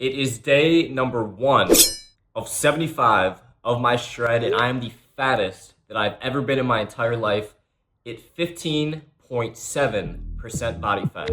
It is day number 1 of 75 of my shred, and I am the fattest that I've ever been in my entire life at 15.7% body fat.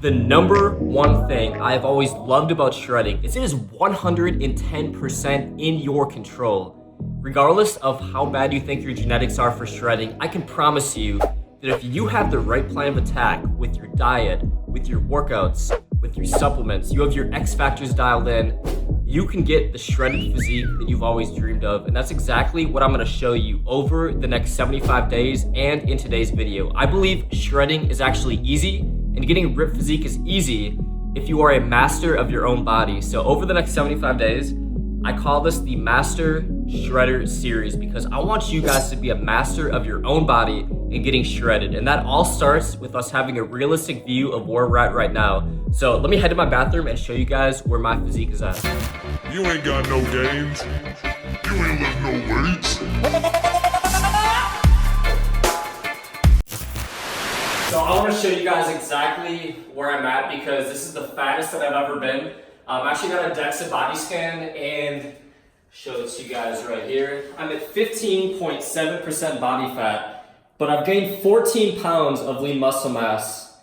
The number one thing I've always loved about shredding is it is 110% in your control. Regardless of how bad you think your genetics are for shredding, I can promise you that if you have the right plan of attack with your diet, with your workouts, with your supplements, you have your X factors dialed in, you can get the shredded physique that you've always dreamed of. And that's exactly what I'm gonna show you over the next 75 days and in today's video. I believe shredding is actually easy, and getting a ripped physique is easy if you are a master of your own body. So over the next 75 days, I call this the Master Shredder series because I want you guys to be a master of your own body and getting shredded. And that all starts with us having a realistic view of where we're at right now. So let me head to my bathroom and show you guys where my physique is at. You ain't got no gains. You ain't lift no weights. So I want to show you guys exactly where I'm at because this is the fattest that I've ever been. I actually got a DEXA body scan and show it to you guys right here. I'm at 15.7% body fat, but I've gained 14 pounds of lean muscle mass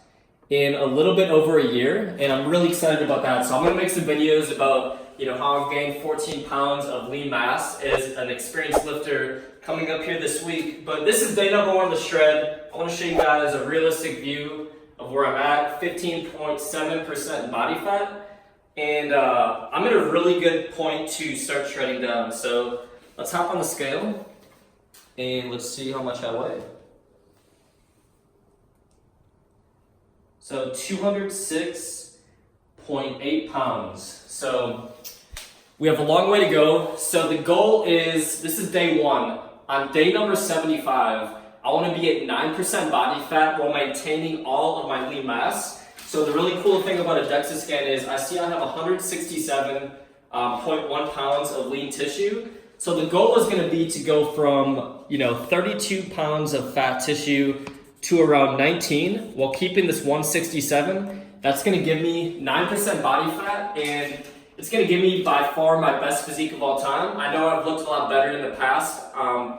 in a little bit over a year, and I'm really excited about that. So I'm gonna make some videos about how I've gained 14 pounds of lean mass as an experienced lifter coming up here this week. But this is day number 1 of the shred. I want to show you guys a realistic view of where I'm at, 15.7% body fat. And I'm at a really good point to start shredding down. So let's hop on the scale and let's see how much I weigh. So 206.8 pounds. So we have a long way to go. So the goal is, this is day 1. On day number 75, I want to be at 9% body fat while maintaining all of my lean mass. So the really cool thing about a DEXA scan is I see I have 167.1 pounds of lean tissue. So the goal is going to be to go from 32 pounds of fat tissue to around 19 while keeping this 167. That's going to give me 9% body fat, and it's going to give me by far my best physique of all time. I know I've looked a lot better in the past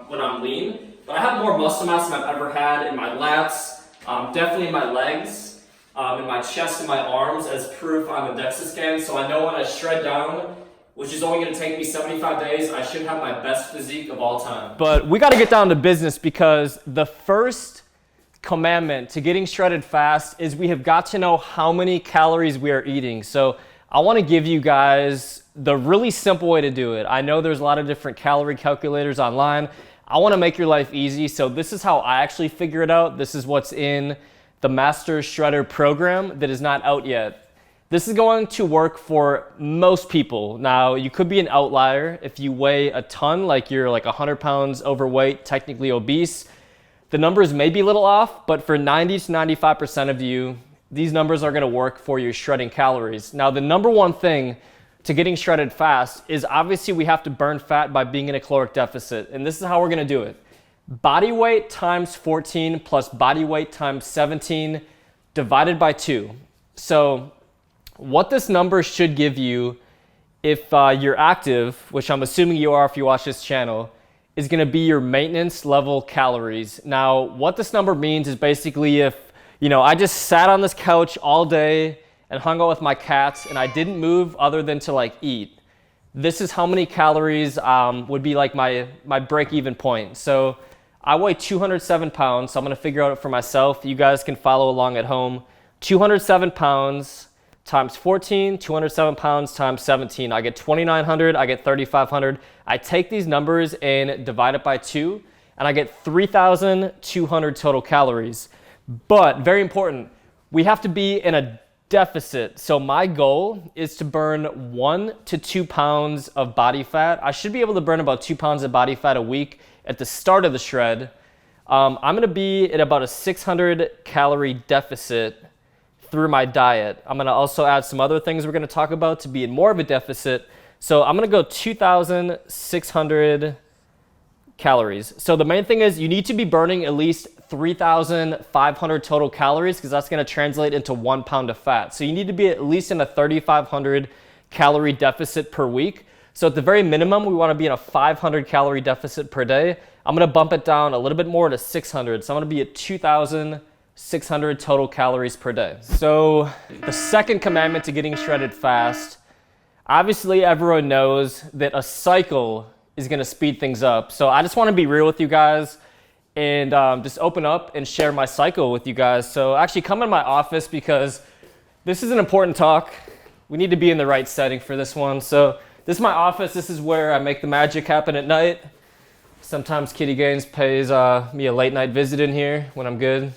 when I'm lean, but I have more muscle mass than I've ever had in my lats, definitely in my legs, in my chest and my arms as proof on the DEXA scan. So I know when I shred down, which is only going to take me 75 days, I should have my best physique of all time. But we got to get down to business because the first commandment to getting shredded fast is we have got to know how many calories we are eating. So I want to give you guys the really simple way to do it. I know there's a lot of different calorie calculators online. I want to make your life easy. So this is how I actually figure it out. This is what's in the Master Shredder program that is not out yet. This is going to work for most people. Now, you could be an outlier if you weigh a ton, like you're like 100 pounds overweight, technically obese. The numbers may be a little off, but for 90 to 95% of you, these numbers are going to work for your shredding calories. Now, the number one thing to getting shredded fast is obviously we have to burn fat by being in a caloric deficit. And this is how we're going to do it. Body weight times 14 plus body weight times 17 divided by 2. So what this number should give you if you're active, which I'm assuming you are if you watch this channel, is going to be your maintenance level calories. Now, what this number means is basically if I just sat on this couch all day and hung out with my cats and I didn't move other than to eat, this is how many calories would be like my break-even point. So I weigh 207 pounds, so I'm gonna figure out it for myself. You guys can follow along at home. 207 pounds times 14, 207 pounds times 17. I get 2,900, I get 3,500. I take these numbers and divide it by 2, and I get 3,200 total calories. But very important, we have to be in a deficit. So my goal is to burn 1 to 2 pounds of body fat. I should be able to burn about 2 pounds of body fat a week at the start of the shred. I'm gonna be at about a 600 calorie deficit through my diet. I'm gonna also add some other things we're gonna talk about to be in more of a deficit. So I'm gonna go 2,600 calories. So the main thing is you need to be burning at least 3,500 total calories because that's gonna translate into 1 pound of fat. So you need to be at least in a 3,500 calorie deficit per week. So at the very minimum, we wanna be in a 500 calorie deficit per day. I'm gonna bump it down a little bit more to 600. So I'm gonna be at 2,600 total calories per day. So the second commandment to getting shredded fast, obviously everyone knows that a cycle is gonna speed things up. So I just wanna be real with you guys and just open up and share my cycle with you guys. So actually come in my office because this is an important talk. We need to be in the right setting for this one. So this is my office. This is where I make the magic happen at night. Sometimes Kitty Gaines pays me a late night visit in here when I'm good.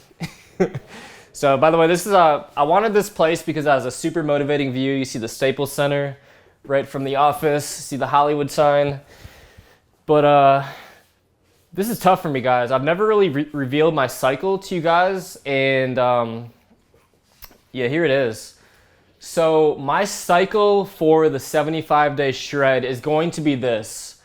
So by the way, this is I wanted this place because it has a super motivating view. You see the Staples Center right from the office, see the Hollywood sign. But this is tough for me, guys. I've never really revealed my cycle to you guys, and yeah, here it is. So my cycle for the 75-day shred is going to be this.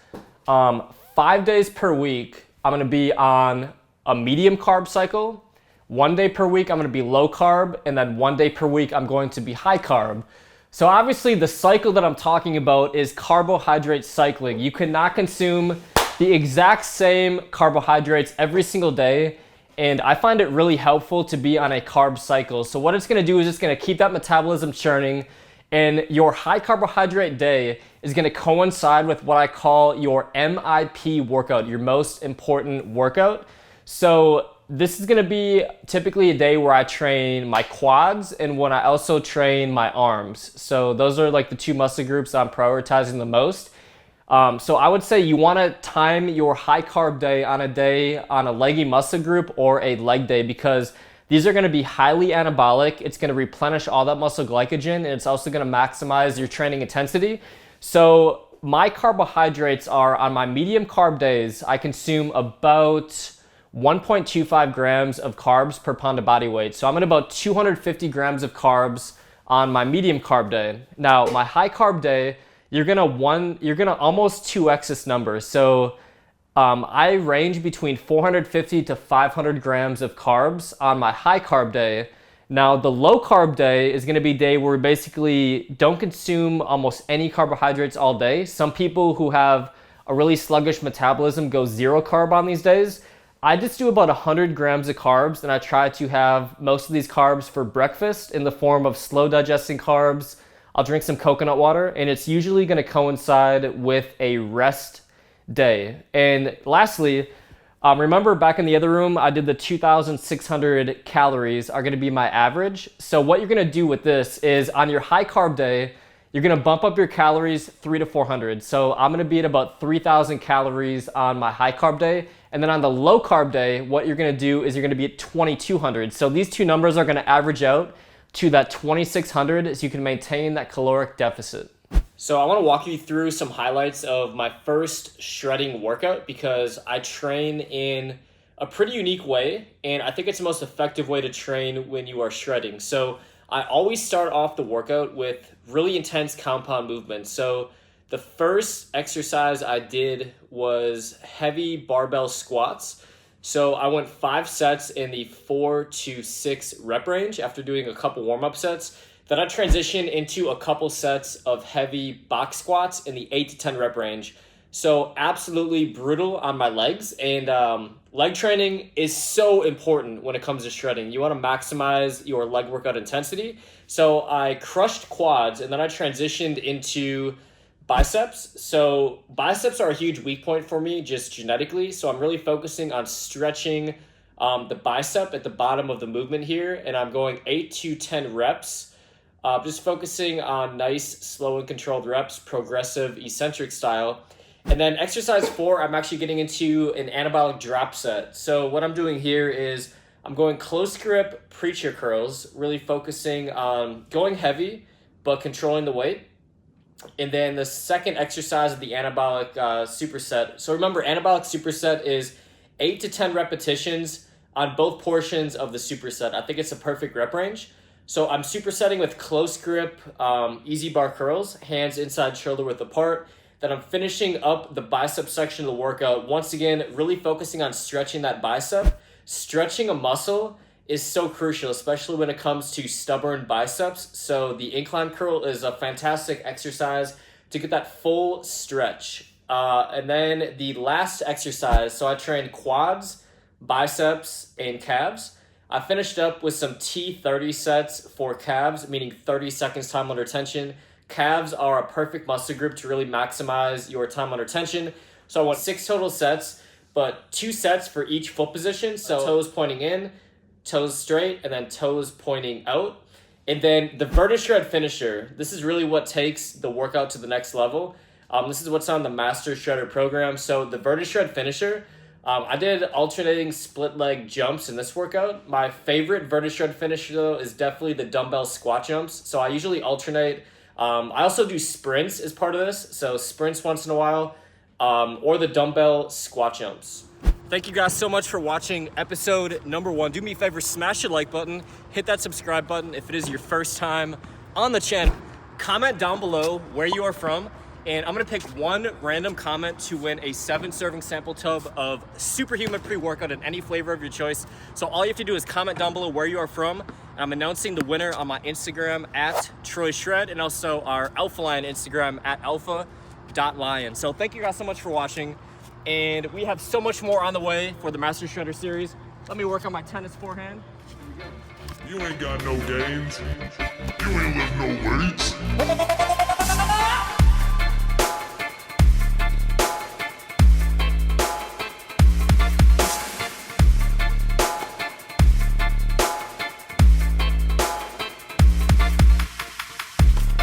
5 days per week, I'm gonna be on a medium carb cycle. 1 day per week, I'm gonna be low carb, and then 1 day per week, I'm going to be high carb. So obviously the cycle that I'm talking about is carbohydrate cycling. You cannot consume the exact same carbohydrates every single day, and I find it really helpful to be on a carb cycle. So what it's gonna do is it's gonna keep that metabolism churning, and your high carbohydrate day is gonna coincide with what I call your MIP workout, your most important workout. So this is gonna be typically a day where I train my quads and when I also train my arms. So those are like the two muscle groups I'm prioritizing the most. So I would say you wanna time your high carb day on a leggy muscle group or a leg day because these are gonna be highly anabolic. It's gonna replenish all that muscle glycogen, and it's also gonna maximize your training intensity. So my carbohydrates are on my medium carb days, I consume about 1.25 grams of carbs per pound of body weight. So I'm at about 250 grams of carbs on my medium carb day. Now, my high carb day, you're gonna almost 2x this number. So I range between 450 to 500 grams of carbs on my high carb day. Now, the low carb day is gonna be a day where we basically don't consume almost any carbohydrates all day. Some people who have a really sluggish metabolism go zero carb on these days. I just do about 100 grams of carbs, and I try to have most of these carbs for breakfast in the form of slow digesting carbs. I'll drink some coconut water, and it's usually gonna coincide with a rest day. And lastly, remember back in the other room, I did the 2,600 calories are gonna be my average. So what you're gonna do with this is on your high carb day, you're gonna bump up your calories 300 to 400. So I'm gonna be at about 3,000 calories on my high carb day. And then on the low carb day, what you're gonna do is you're gonna be at 2,200. So these two numbers are gonna average out to that 2,600 so you can maintain that caloric deficit. So I wanna walk you through some highlights of my first shredding workout because I train in a pretty unique way, and I think it's the most effective way to train when you are shredding. So I always start off the workout with really intense compound movements. So the first exercise I did was heavy barbell squats. So I went 5 sets in the 4 to 6 rep range after doing a couple warm-up sets. Then I transitioned into a couple sets of heavy box squats in the 8 to 10 rep range. So absolutely brutal on my legs, and leg training is so important when it comes to shredding. You want to maximize your leg workout intensity. So I crushed quads, and then I transitioned into biceps. So biceps are a huge weak point for me just genetically. So I'm really focusing on stretching the bicep at the bottom of the movement here, and I'm going 8 to 10 reps. Just focusing on nice, slow and controlled reps, progressive, eccentric style. And then exercise 4, I'm actually getting into an anabolic drop set. So what I'm doing here is I'm going close grip preacher curls, really focusing on going heavy, but controlling the weight. And then the second exercise of the anabolic superset. So remember, anabolic superset is 8 to 10 repetitions on both portions of the superset. I think it's a perfect rep range. So I'm supersetting with close grip, easy bar curls, hands inside shoulder width apart. Then I'm finishing up the bicep section of the workout. Once again, really focusing on stretching that bicep. Stretching a muscle is so crucial, especially when it comes to stubborn biceps. So the incline curl is a fantastic exercise to get that full stretch. And then the last exercise, so I trained quads, biceps, and calves. I finished up with some T30 sets for calves, meaning 30 seconds time under tension. Calves are a perfect muscle group to really maximize your time under tension. So I went 6 total sets, but 2 sets for each foot position. So toes pointing in, toes straight, and then toes pointing out. And then the VertiShred finisher, this is really what takes the workout to the next level. This is what's on the Master Shredder program. So the VertiShred finisher, I did alternating split leg jumps in this workout. My favorite VertiShred finisher though is definitely the dumbbell squat jumps. So I usually alternate. I also do sprints as part of this. So sprints once in a while, or the dumbbell squat jumps. Thank you guys so much for watching episode number 1. Do me a favor, smash the like button, hit that subscribe button if it is your first time on the channel. Comment down below where you are from, and I'm gonna pick one random comment to win a 7-serving sample tub of Superhuman pre-workout in any flavor of your choice. So all you have to do is comment down below where you are from. I'm announcing the winner on my Instagram at Troy Shred, and also our Alpha Lion Instagram at alpha.lion. So thank you guys so much for watching, and we have so much more on the way for the Master Shredder series. Let me work on my tennis forehand. You ain't got no games. You ain't lift no weights.